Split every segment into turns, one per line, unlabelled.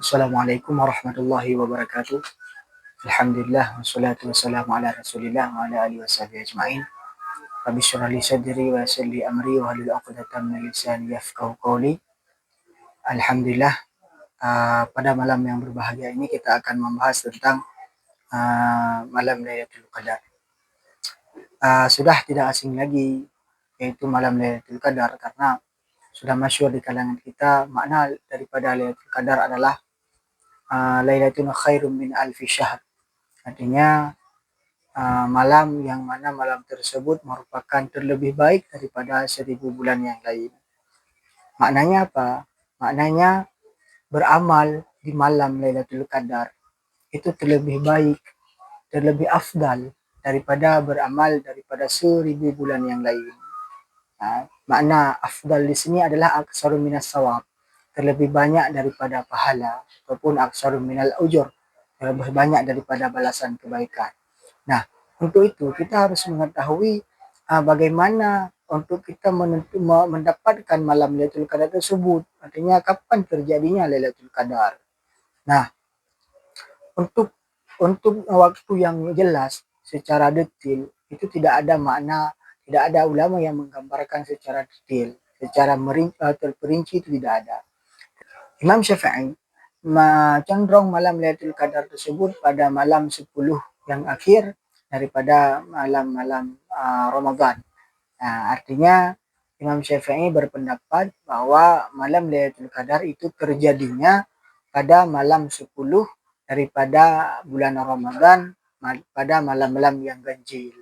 Assalamualaikum warahmatullahi wabarakatuh. Alhamdulillah wassalatu wassalamu ala Rasulillah wa ala alihi washabihi ajmain. Rabbi shrah li sadri wa yassir li amri wa hlul 'uqdatam min lisani yafqahu qawli. Alhamdulillah, pada malam yang berbahagia ini kita akan membahas tentang malam Lailatul Qadar. Sudah tidak asing lagi yaitu malam Lailatul Qadar karena sudah masyhur di kalangan kita. Makna daripada Lailatul Qadar adalah Lailatun khairum min alfi syahr. Artinya malam yang mana malam tersebut merupakan terlebih baik daripada 1000 bulan yang lain. Maknanya apa? Maknanya beramal di malam Lailatul Qadar itu terlebih baik, terlebih afdal daripada beramal daripada 1000 bulan yang lain. Makna afdal di sini adalah aksarun minas sawab, terlebih banyak daripada pahala, ataupun aksarun minal ujur, lebih banyak daripada balasan kebaikan. Nah, untuk itu kita harus mengetahui bagaimana untuk kita mendapatkan malam Lailatul Qadar tersebut. Artinya kapan terjadinya Lailatul Qadar. Nah, untuk waktu yang jelas secara detail itu tidak ada makna, tidak ada ulama yang menggambarkan secara detail, secara terperinci itu tidak ada. Imam Syafi'i cenderung malam Lailatul Qadar tersebut pada malam 10 yang akhir daripada malam-malam Ramadan. Artinya Imam Syafi'i berpendapat bahwa malam Lailatul Qadar itu terjadinya pada malam 10 daripada bulan Ramadan, pada malam-malam yang ganjil.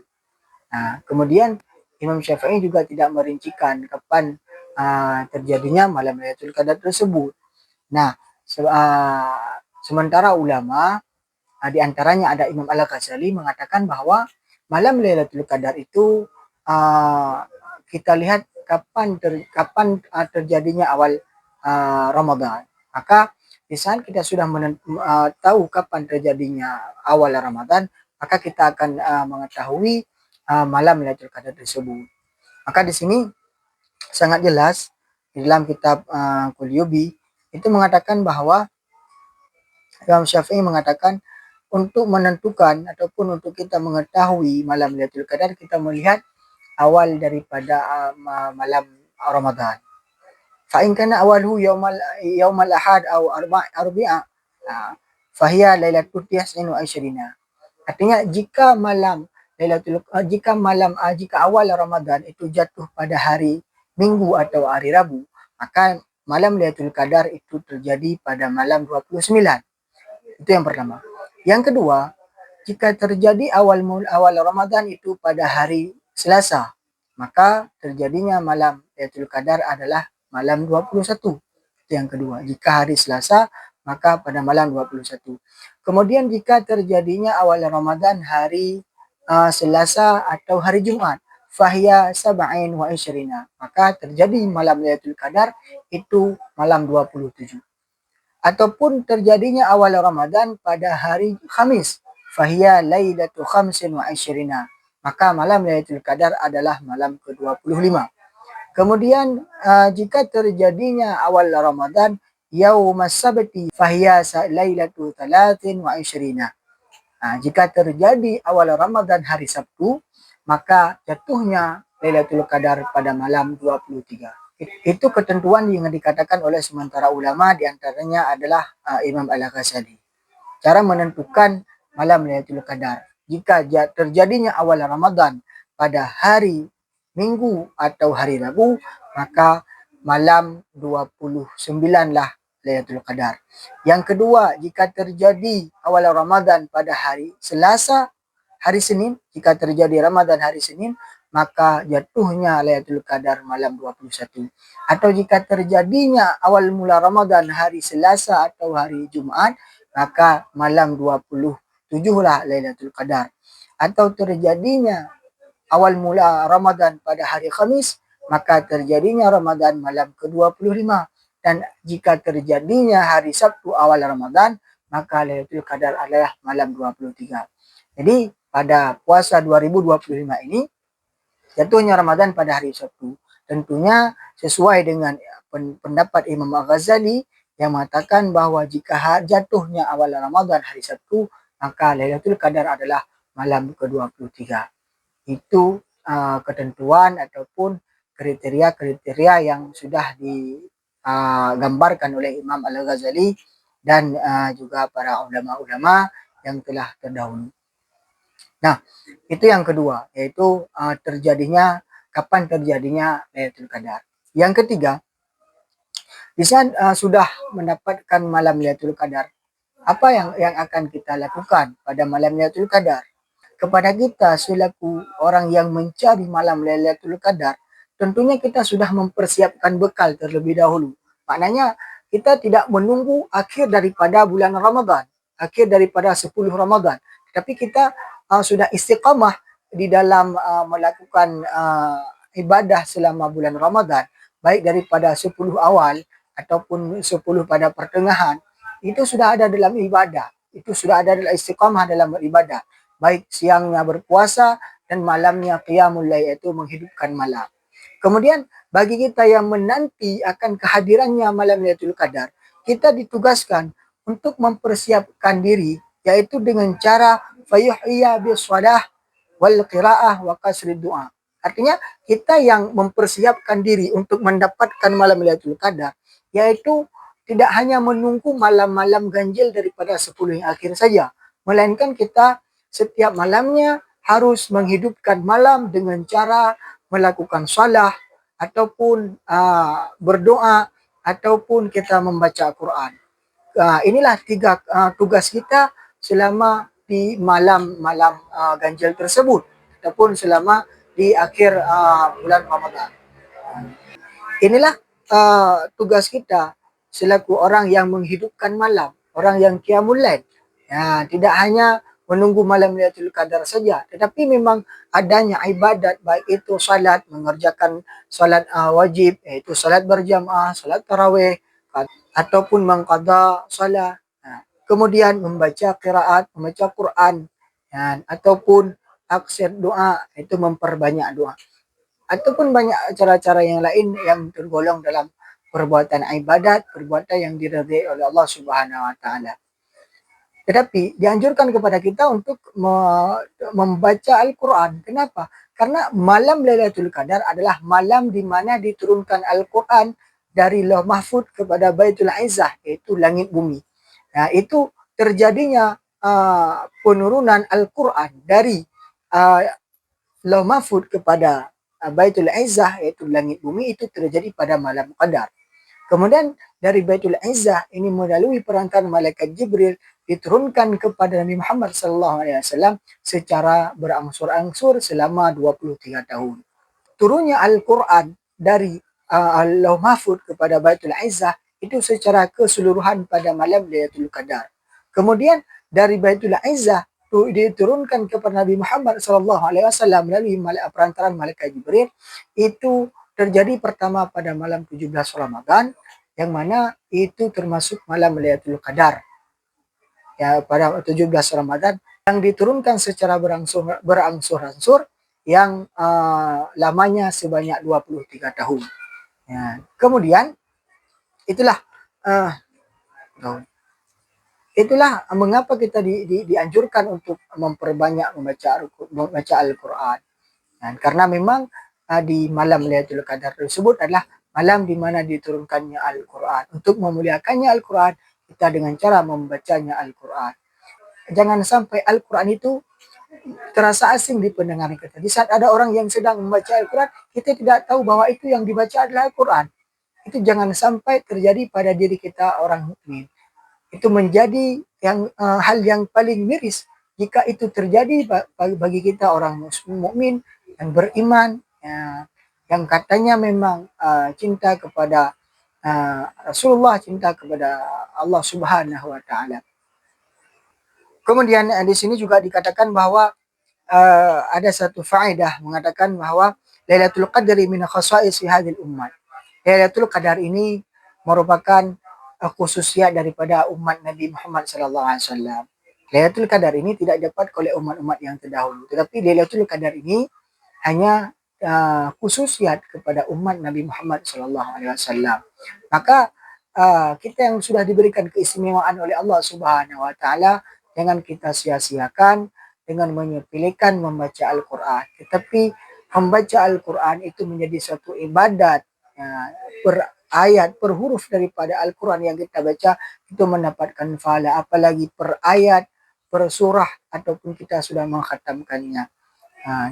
Kemudian Imam Syafi'i juga tidak merincikan kapan terjadinya malam Lailatul Qadar tersebut. Nah, sementara ulama di antaranya ada Imam Al-Ghazali mengatakan bahwa malam Lailatul Qadar itu kita lihat kapan terjadinya awal Ramadan. Maka di saat kita sudah tahu kapan terjadinya awal Ramadan, maka kita akan mengetahui malam Lailatul Qadar tersebut. Maka di sini sangat jelas di dalam kitab Qulyubi itu mengatakan bahwa Imam Syafi'i mengatakan untuk menentukan ataupun untuk kita mengetahui malam Lailatul Qadar kita melihat awal daripada malam Ramadan. Fa in kana awalhu yaumal ahad aw arba'a fahiya lailatul 29. Artinya jika awal Ramadan itu jatuh pada hari Minggu atau hari Rabu, maka malam Lailatul Qadar itu terjadi pada malam 29. Itu yang pertama. Yang kedua, jika terjadi awal Ramadan itu pada hari Selasa, maka terjadinya malam Lailatul Qadar adalah malam 21. Itu yang kedua. Jika hari Selasa, maka pada malam 21. Kemudian jika terjadinya awal Ramadan hari Selasa atau hari Jumat, fahiya sab'in wa isyrina, maka terjadi malam Lailatul Qadar itu malam 27. Ataupun terjadinya awal Ramadan pada hari Khamis, fahiya lailatu khamsin wa isyrina, maka malam Lailatul Qadar adalah malam ke-25. Kemudian jika terjadinya awal Ramadan yaumas sabti, fahiya lailatu thalathin wa isyrina. Jika terjadi awal Ramadan hari Sabtu, maka jatuhnya Lailatul Qadar pada malam 23. Itu ketentuan yang dikatakan oleh sementara ulama, diantaranya adalah Imam Al-Ghazali. Cara menentukan malam Lailatul Qadar. Jika terjadinya awal Ramadan pada hari Minggu atau hari Rabu, maka malam 29 lah Lailatul Qadar. Yang kedua, jika terjadi awal Ramadan pada hari Selasa, hari Senin, jika terjadi Ramadan hari Senin, maka jatuhnya Lailatul Qadar malam 21. Atau jika terjadinya awal mula Ramadan hari Selasa atau hari Jumat, maka malam 27 lah Lailatul Qadar. Atau terjadinya awal mula Ramadan pada hari Khamis, maka terjadinya Ramadan malam ke-25. Dan jika terjadinya hari Sabtu awal Ramadan, maka Lailatul Qadar adalah malam 23. Jadi pada puasa 2025 ini jatuhnya Ramadan pada hari Sabtu. Tentunya sesuai dengan pendapat Imam Al-Ghazali yang mengatakan bahwa jika jatuhnya awal Ramadan hari Sabtu, maka Lailatul Qadar adalah malam ke-23. Itu ketentuan ataupun kriteria-kriteria yang sudah digambarkan oleh Imam Al-Ghazali dan juga para ulama-ulama yang telah terdahulu. Nah, itu yang kedua, yaitu kapan terjadinya Lailatul Qadar. Yang ketiga, di saat sudah mendapatkan malam Lailatul Qadar, apa yang akan kita lakukan pada malam Lailatul Qadar? Kepada kita selaku orang yang mencari malam Lailatul Qadar, tentunya kita sudah mempersiapkan bekal terlebih dahulu. Maknanya kita tidak menunggu akhir daripada bulan Ramadan, akhir daripada 10 Ramadan, tapi kita sudah istiqamah di dalam melakukan ibadah selama bulan Ramadan, baik daripada 10 awal ataupun 10 pada pertengahan, itu sudah ada dalam ibadah, itu sudah ada dalam istiqamah dalam beribadah, baik siangnya berpuasa dan malamnya qiyamul lail, yaitu menghidupkan malam. Kemudian bagi kita yang menanti akan kehadirannya malam Lailatul Qadar, kita ditugaskan untuk mempersiapkan diri, yaitu dengan cara fayuhya bisalah wal qiraah wa kasrid doa. Artinya kita yang mempersiapkan diri untuk mendapatkan malam Lailatul Qadar, yaitu tidak hanya menunggu malam-malam ganjil daripada 10 yang akhir saja, melainkan kita setiap malamnya harus menghidupkan malam dengan cara melakukan salah ataupun berdoa ataupun kita membaca Quran. Inilah tiga tugas kita selama di malam-malam ganjil tersebut ataupun selama di akhir bulan Ramadan. Inilah tugas kita selaku orang yang menghidupkan malam, orang yang qiyamul lail. Ya, tidak hanya menunggu malam Lailatul Qadar saja, tetapi memang adanya ibadat, baik itu salat, mengerjakan salat wajib, yaitu salat berjamaah, salat tarawih, ataupun mengqada salat. Kemudian membaca qiraat, membaca Quran, ataupun aksir doa, itu memperbanyak doa. Ataupun banyak cara-cara yang lain yang tergolong dalam perbuatan ibadat, perbuatan yang diridhai oleh Allah Subhanahu wa taala. Tetapi dianjurkan kepada kita untuk membaca Al-Quran. Kenapa? Karena malam Lailatul Qadar adalah malam di mana diturunkan Al-Quran dari Lauh Mahfud kepada Baitul Izzah, yaitu langit bumi. Nah, itu terjadinya penurunan Al-Quran dari Lauh Mahfud kepada Baitul Izzah, yaitu langit bumi, itu terjadi pada malam Qadar. Kemudian dari Baitul Izzah ini melalui perantara malaikat Jibril diturunkan kepada Nabi Muhammad SAW secara berangsur-angsur selama 23 tahun. Turunnya Al-Quran dari Lauh Mahfud kepada Baitul Izzah itu secara keseluruhan pada malam Lailatul Qadar. Kemudian dari Baitul Izzah diturunkan kepada Nabi Muhammad SAW melalui perantaran malaikat Jibril, itu terjadi pertama pada malam 17 Ramadan, yang mana itu termasuk malam Lailatul Qadar. Ya, pada 17 Ramadan yang diturunkan secara berangsur-angsur yang lamanya sebanyak 23 tahun. Ya. Kemudian itulah mengapa kita dianjurkan untuk memperbanyak membaca Al-Quran. Karena memang di malam Lailatul Qadar tersebut adalah malam di mana diturunkannya Al-Quran. Untuk memuliakannya Al-Quran, kita dengan cara membacanya Al-Quran. Jangan sampai Al-Quran itu terasa asing di pendengaran kita. Di saat ada orang yang sedang membaca Al-Quran, kita tidak tahu bahwa itu yang dibaca adalah Al-Quran. Itu jangan sampai terjadi pada diri kita orang mukmin. Itu menjadi hal yang paling miris jika itu terjadi bagi kita orang mukmin yang beriman, yang katanya memang cinta kepada Rasulullah, cinta kepada Allah Subhanahu wa taala. Kemudian di sini juga dikatakan bahwa ada satu faedah mengatakan bahwa Lailatul Qadri min khasa'is hadhil ummah. Lailatul Qadar ini merupakan khususnya daripada umat Nabi Muhammad SAW. Lailatul Qadar ini tidak dapat oleh umat-umat yang terdahulu, tetapi Lailatul Qadar ini hanya khususiat kepada umat Nabi Muhammad SAW. Maka kita yang sudah diberikan keistimewaan oleh Allah Subhanahu wa taala, jangan kita sia-siakan dengan menyepelekan membaca Al-Qur'an. Tetapi membaca Al-Qur'an itu menjadi suatu ibadat, per ayat, per huruf daripada Al-Qur'an yang kita baca itu mendapatkan pahala, apalagi per ayat, per surah ataupun kita sudah mengkhatamkannya.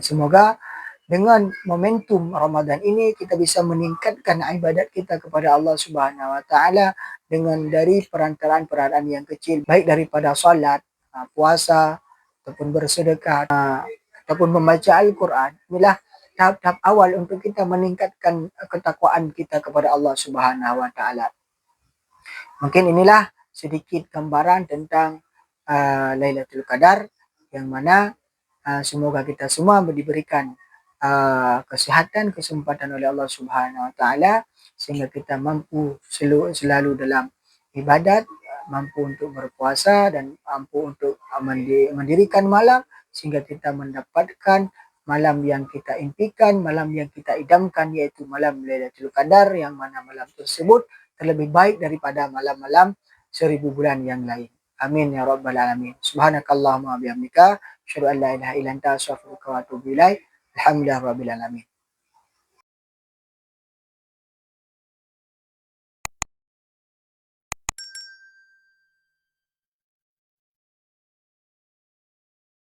Semoga dengan momentum Ramadan ini kita bisa meningkatkan ibadat kita kepada Allah Subhanahu wa taala dengan dari perantaraan yang kecil, baik daripada salat, puasa ataupun bersedekah, ataupun membaca Al-Qur'an. Inilah tahap-tahap awal untuk kita meningkatkan ketakwaan kita kepada Allah Subhanahu wa taala. Mungkin inilah sedikit gambaran tentang Lailatul Qadar, yang mana semoga kita semua diberikan kesehatan, kesempatan oleh Allah Subhanahu wa taala sehingga kita mampu selalu dalam ibadat, mampu untuk berpuasa dan mampu untuk mendirikan malam sehingga kita mendapatkan malam yang kita impikan, malam yang kita idamkan, yaitu malam Lailatul Qadar, yang mana malam tersebut terlebih baik daripada malam-malam 1000 bulan yang lain. Amin ya rabbal alamin. Subhanakallahumma bihamdika asyhadu an la ilaha illa anta astaghfiruka wa atubu ilaik. Alhamdulillah rabbil alamin.